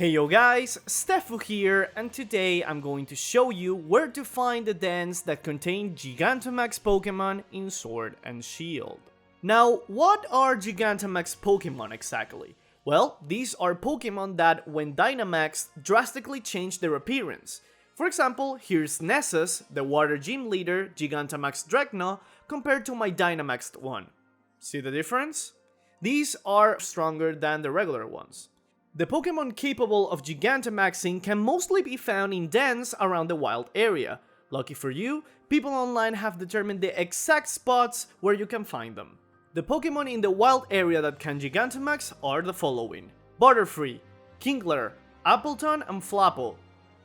Hey yo guys, Stefu here, and today I'm going to show you where to find the dens that contain Gigantamax Pokemon in Sword and Shield. Now, what are Gigantamax Pokemon exactly? Well, these are Pokemon that, when Dynamaxed, drastically change their appearance. For example, here's Nessus, the Water Gym Leader, Gigantamax Dreadnaw, compared to my Dynamaxed one. See the difference? These are stronger than the regular ones. The Pokemon capable of Gigantamaxing can mostly be found in dens around the wild area. Lucky for you, people online have determined the exact spots where you can find them. The Pokemon in the wild area that can Gigantamax are the following: Butterfree, Kingler, Appleton and Flappe,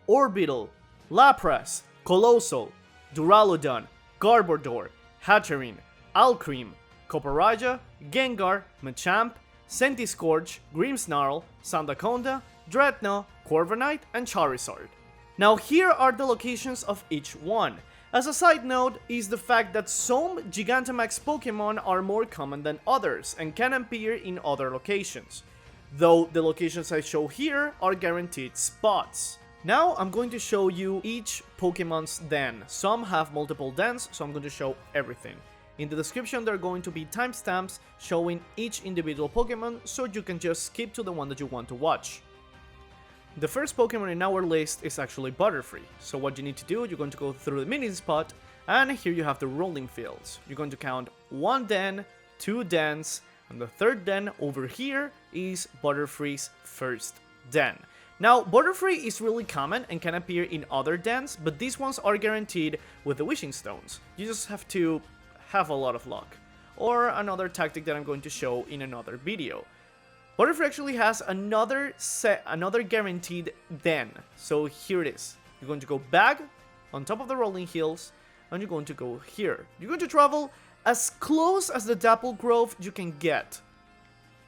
Orbeetle, Lapras, Coalossal, Duraludon, Garbordor, Haterene, Alcreame, Copperrajah, Gengar, Machamp, Centiscorch, Grimmsnarl, Sandaconda, Dreadnaw, Corviknight, and Charizard. Now here are the locations of each one. As a side note is the fact that some Gigantamax Pokemon are more common than others and can appear in other locations, though the locations I show here are guaranteed spots. Now I'm going to show you each Pokemon's den. Some have multiple dens, so I'm going to show everything. In the description there are going to be timestamps showing each individual Pokemon, so you can just skip to the one that you want to watch. The first Pokemon in our list is actually Butterfree, so what you need to do, you're going to go through the mini spot, and here you have the rolling fields. You're going to count 1 den, 2 dens, and the third den over here is Butterfree's first den. Now, Butterfree is really common and can appear in other dens, but these ones are guaranteed with the Wishing Stones. You just have to have a lot of luck, or another tactic that I'm going to show in another video. Butterfree actually has another guaranteed den, so here it is. You're going to go back on top of the rolling hills, and you're going to go here. You're going to travel as close as the Dapple Grove you can get.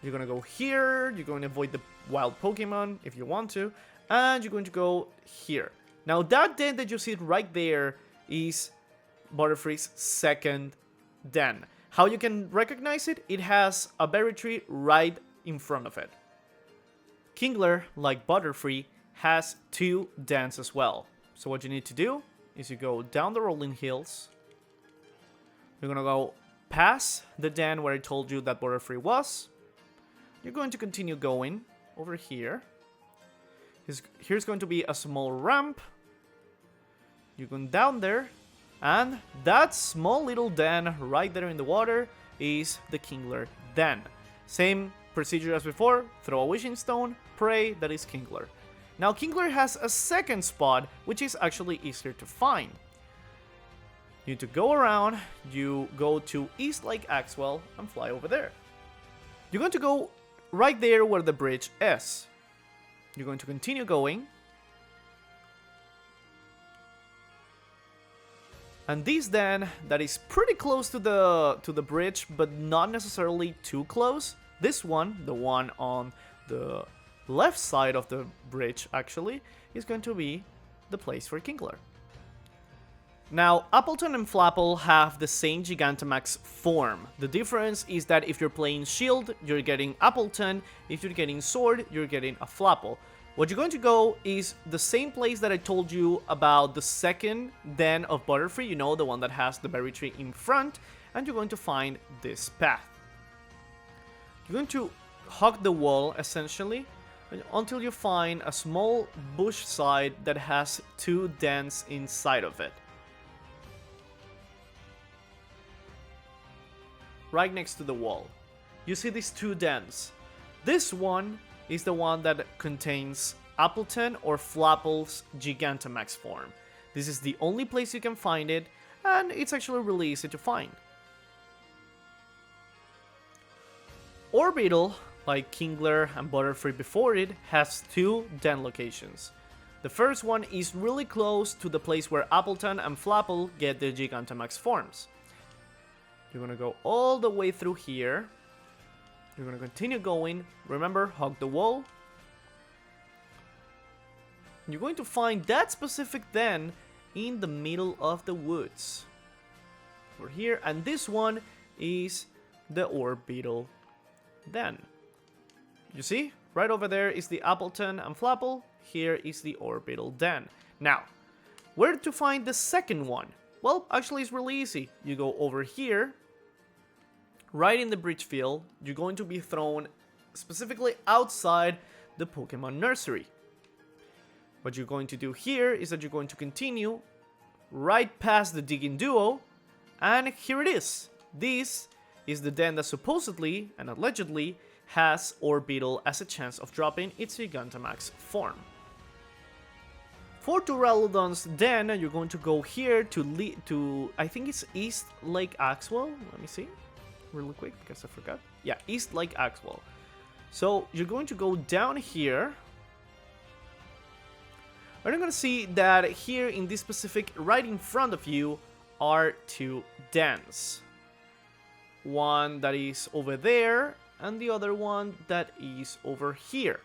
You're going to go here, you're going to avoid the wild Pokemon if you want to, and you're going to go here. Now that den that you see right there is Butterfree's second den. How you can recognize it? It has a berry tree right in front of it. Kingler, like Butterfree, has 2 dens as well. So what you need to do is you go down the rolling hills. You're gonna go past the den where I told you that Butterfree was. You're going to continue going over here. Here's going to be a small ramp. You're going down there. And that small little den right there in the water is the Kingler den. Same procedure as before, throw a Wishing Stone, pray, that is Kingler. Now Kingler has a second spot, which is actually easier to find. You need to go around, you go to East Lake Axwell and fly over there. You're going to go right there where the bridge is. You're going to continue going. And this den, that is pretty close to the bridge, but not necessarily too close. This one, the one on the left side of the bridge actually, is going to be the place for Kingler. Now, Appleton and Flappe have the same Gigantamax form. The difference is that if you're playing Shield, you're getting Appleton. If you're getting Sword, you're getting a Flappe. What you're going to go is the same place that I told you about the second den of Butterfree, you know, the one that has the berry tree in front, and you're going to find this path. You're going to hug the wall, essentially, until you find a small bush side that has 2 dens inside of it. Right next to the wall. You see these 2 dens. This one is the one that contains Appleton or Flappe's Gigantamax form. This is the only place you can find it, and it's actually really easy to find. Orbeetle, like Kingler and Butterfree before it, has 2 den locations. The first one is really close to the place where Appleton and Flappe get their Gigantamax forms. You're gonna go all the way through here. You're going to continue going. Remember, hug the wall. You're going to find that specific den in the middle of the woods. Over here. And this one is the Orbeetle den. You see? Right over there is the Appleton and Flappe. Here is the Orbeetle den. Now, where to find the second one? Well, actually it's really easy. You go over here, right in the bridge field. You're going to be thrown specifically outside the Pokemon nursery. What you're going to do here is that you're going to continue right past the Digging Duo, and here it is. This is the den that supposedly and allegedly has Orbeetle as a chance of dropping its Gigantamax form. For Duraludon's den, you're going to go here to I think it's East Lake Axwell. Let me see really quick because I forgot. Yeah, East Lake Axwell. So you're going to go down here. And you're going to see that here in this specific, right in front of you, are two dens. One that is over there, and the other one that is over here.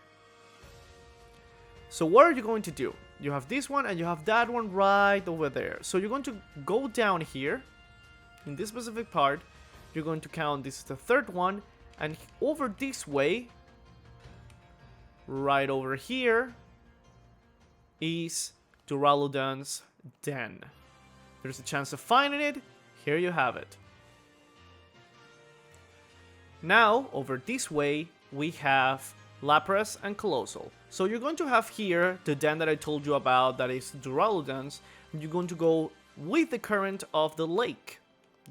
So what are you going to do? You have this one and you have that one right over there. So you're going to go down here, in this specific part. You're going to count this is the third one, and over this way, right over here, is Duraludon's den. There's a chance of finding it. Here you have it. Now, over this way, we have Lapras and Coalossal. So you're going to have here the den that I told you about, that is Duraludon's. You're going to go with the current of the lake.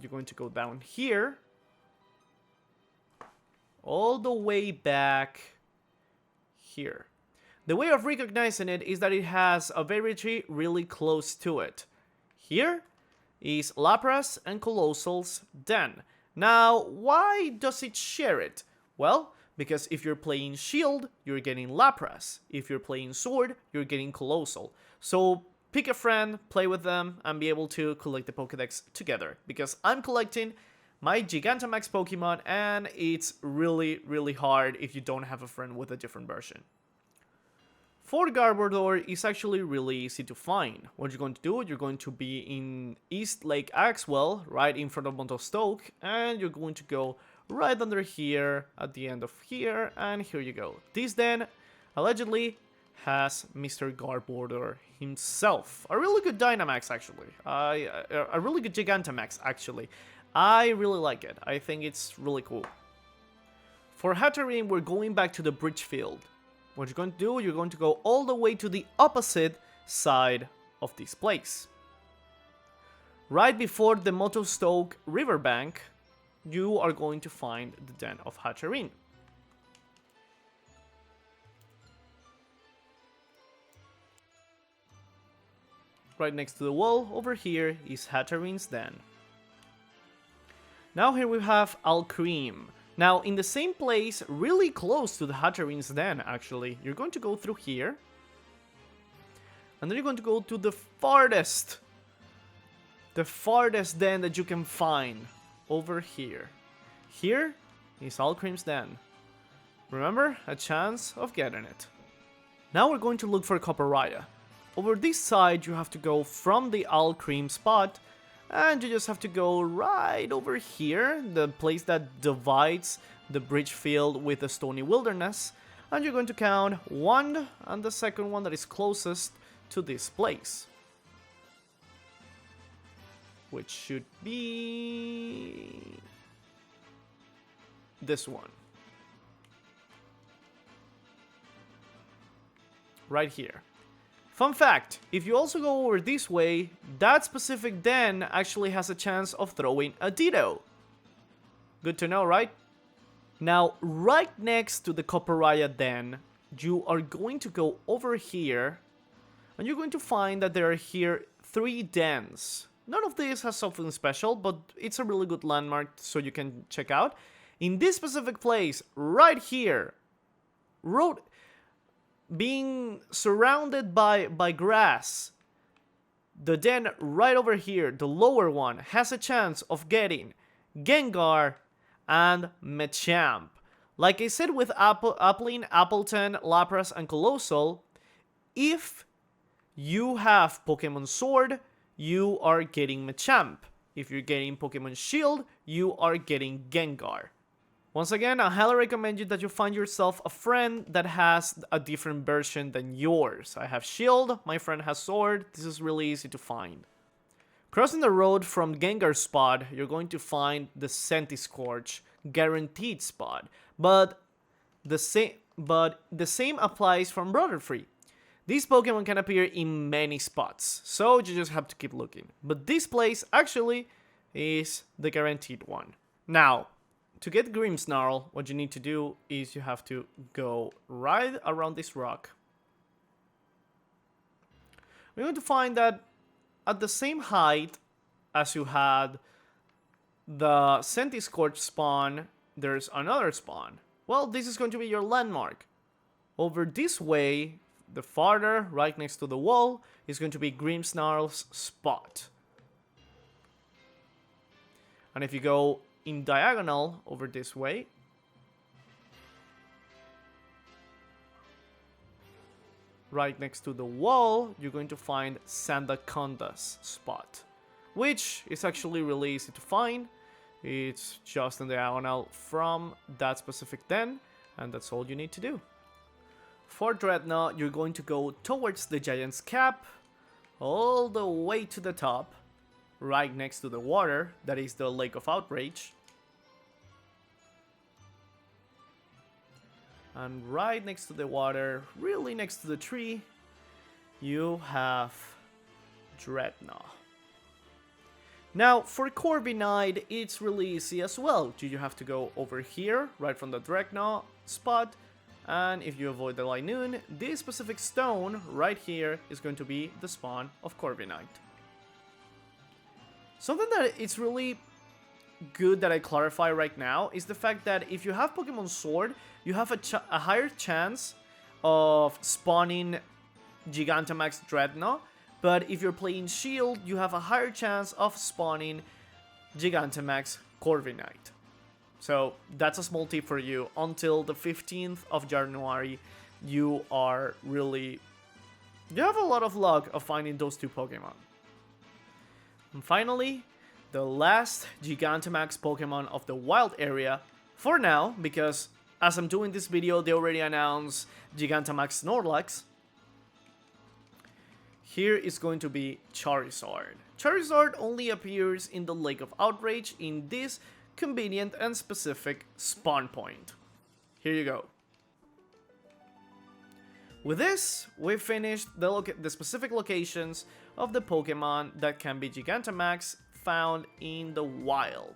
You're going to go down here, all the way back here. The way of recognizing it is that it has a Veritree really close to it. Here is Lapras and Coalossal's den. Now, why does it share it? Well, because if you're playing Shield, you're getting Lapras. If you're playing Sword, you're getting Coalossal. So pick a friend, play with them, and be able to collect the Pokédex together. Because I'm collecting my Gigantamax Pokemon, and it's really, really hard if you don't have a friend with a different version. For Garbordor, it's actually really easy to find. What you're going to do, you're going to be in East Lake Axwell, right in front of Montostoke, and you're going to go right under here, at the end of here, and here you go. This den, allegedly, has Mr. Garbordor himself. A really good Dynamax, actually. A really good Gigantamax, actually. I really like it. I think it's really cool. For Haterene, we're going back to the bridge field. What you're going to do, you're going to go all the way to the opposite side of this place. Right before the Montostoke riverbank, you are going to find the den of Haterene. Right next to the wall, over here, is Haterene's den. Now here we have Alcreame. Now, in the same place, really close to the Haterene's den, actually, you're going to go through here. And then you're going to go to the farthest den that you can find, over here. Here is Alcreame's den. Remember, a chance of getting it. Now we're going to look for Copperrajah. Over this side, you have to go from the Alcreame spot, and you just have to go right over here, the place that divides the bridge field with the stony wilderness, and you're going to count one and the second one that is closest to this place, which should be this one right here. Fun fact, if you also go over this way, that specific den actually has a chance of throwing a Ditto. Good to know, right? Now, right next to the Copperrajah den, you are going to go over here, and you're going to find that there are here 3 dens. None of these has something special, but it's a really good landmark so you can check out. In this specific place, right here, being surrounded by grass, the den right over here, the lower one, has a chance of getting Gengar and Machamp. Like I said with Appleton, Lapras, and Coalossal, if you have Pokemon Sword, you are getting Machamp. If you're getting Pokemon Shield, you are getting Gengar. Once again, I highly recommend you that you find yourself a friend that has a different version than yours. I have Shield, my friend has Sword, this is really easy to find. Crossing the road from Gengar spot, you're going to find the Centiscorch guaranteed spot, but the same applies from Butterfree. These Pokemon can appear in many spots, so you just have to keep looking. But this place actually is the guaranteed one. Now, to get Grimmsnarl, what you need to do is you have to go right around this rock. We're going to find that at the same height as you had the Centiscorch spawn, there's another spawn. Well, this is going to be your landmark. Over this way, the farther, right next to the wall, is going to be Grimmsnarl's spot. And if you go in diagonal over this way, right next to the wall, you're going to find Sandaconda's spot, which is actually really easy to find. It's just in diagonal from that specific den, and that's all you need to do. For Dreadnaw, you're going to go towards the Giant's Cap, all the way to the top, right next to the water, that is the Lake of Outrage. And right next to the water, really next to the tree, you have Dreadnaw. Now, for Corviknight, it's really easy as well. You have to go over here, right from the Dreadnaw spot, and if you avoid the Linoon, this specific stone right here is going to be the spawn of Corviknight. Something that it's really good that I clarify right now is the fact that if you have Pokemon Sword, you have a higher chance of spawning Gigantamax Dreadnaw, but if you're playing Shield, you have a higher chance of spawning Gigantamax Corviknight. So that's a small tip for you. Until the 15th of January, you have a lot of luck of finding those two Pokemon. And finally, the last Gigantamax Pokemon of the wild area, for now, because as I'm doing this video, they already announced Gigantamax Snorlax. Here is going to be Charizard. Charizard only appears in the Lake of Outrage in this convenient and specific spawn point. Here you go. With this, we've finished the specific locations of the Pokemon that can be Gigantamax found in the wild.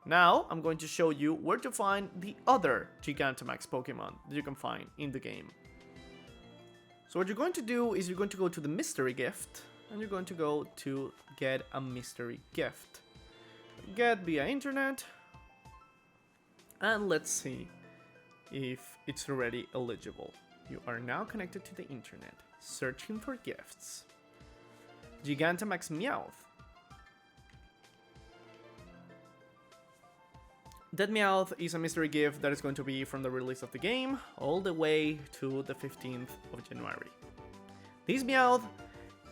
Now, I'm going to show you where to find the other Gigantamax Pokemon that you can find in the game. So what you're going to do is you're going to go to the mystery gift, and you're going to go to get a mystery gift. Get via internet, and let's see if it's already eligible. You are now connected to the internet, searching for gifts. Gigantamax Meowth. That Meowth is a mystery gift that is going to be from the release of the game all the way to the 15th of January. This Meowth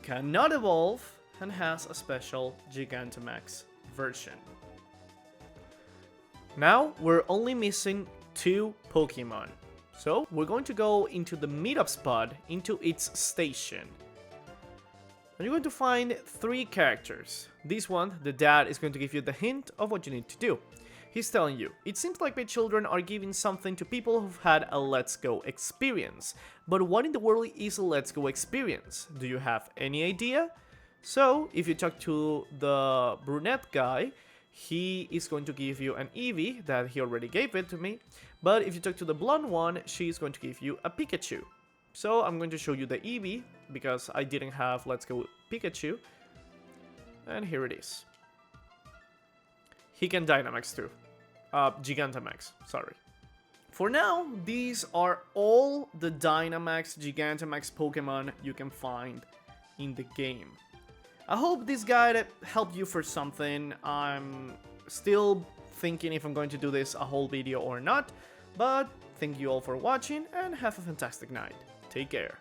cannot evolve and has a special Gigantamax version. Now we're only missing 2 Pokemon. So we're going to go into the meetup spot, into its station. And you're going to find 3 characters. This one, the dad, is going to give you the hint of what you need to do. He's telling you, it seems like my children are giving something to people who've had a Let's Go experience. But what in the world is a Let's Go experience? Do you have any idea? So, if you talk to the brunette guy, he is going to give you an Eevee, that he already gave it to me. But if you talk to the blonde one, she's going to give you a Pikachu. So I'm going to show you the Eevee, because I didn't have Let's Go Pikachu. And here it is. He can Dynamax too. Gigantamax, sorry. For now, these are all the Dynamax, Gigantamax Pokemon you can find in the game. I hope this guide helped you for something. I'm still thinking if I'm going to do this a whole video or not, but thank you all for watching and have a fantastic night. Take care.